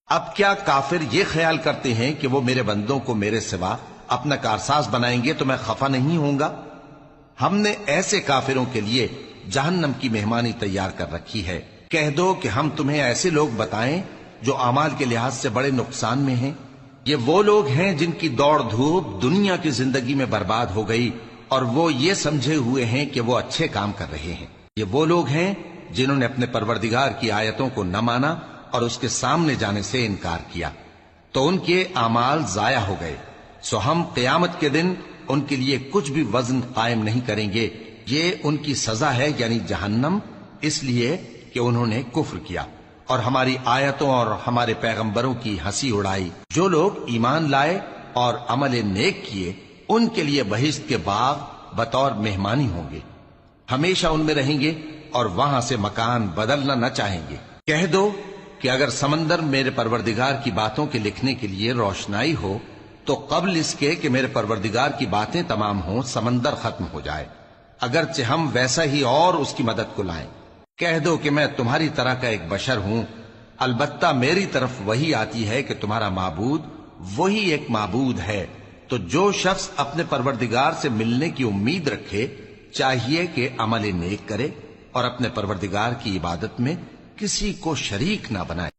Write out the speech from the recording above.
اب کیا کافر یہ خیال کرتے ہیں کہ وہ میرے بندوں کو میرے سوا اپنا کارساز بنائیں گے تو میں خفا نہیں ہوں گا؟ ہم نے ایسے کافروں کے لیے جہنم کی مہمانی تیار کر رکھی ہے۔ کہہ دو کہ ہم تمہیں ایسے لوگ بتائیں جو اعمال کے لحاظ سے بڑے نقصان میں ہیں۔ یہ وہ لوگ ہیں جن کی دوڑ دھوپ دنیا کی زندگی میں برباد ہو گئی اور وہ یہ سمجھے ہوئے ہیں کہ وہ اچھے کام کر رہے ہیں۔ یہ وہ لوگ ہیں جنہوں نے اپنے پروردگار کی آیتوں کو نہ مانا اور اس کے سامنے جانے سے انکار کیا، تو ان کے اعمال ضائع ہو گئے۔ سو ہم قیامت کے دن ان کے لیے کچھ بھی وزن قائم نہیں کریں گے۔ یہ ان کی سزا ہے، یعنی جہنم، اس لیے کہ انہوں نے کفر کیا اور ہماری آیتوں اور ہمارے پیغمبروں کی ہنسی اڑائی۔ جو لوگ ایمان لائے اور عمل نیک کیے ان کے لیے بہشت کے باغ بطور مہمانی ہوں گے، ہمیشہ ان میں رہیں گے اور وہاں سے مکان بدلنا نہ چاہیں گے۔ کہہ دو کہ اگر سمندر میرے پروردگار کی باتوں کے لکھنے کے لیے روشنائی ہو تو قبل اس کے کہ میرے پروردگار کی باتیں تمام ہوں سمندر ختم ہو جائے، اگرچہ ہم ویسا ہی اور اس کی مدد کو لائیں۔ کہہ دو کہ میں تمہاری طرح کا ایک بشر ہوں، البتہ میری طرف وہی آتی ہے کہ تمہارا معبود وہی ایک معبود ہے۔ تو جو شخص اپنے پروردگار سے ملنے کی امید رکھے چاہیے کہ عمل نیک کرے اور اپنے پروردگار کی عبادت میں کسی کو شریک نہ بنائے۔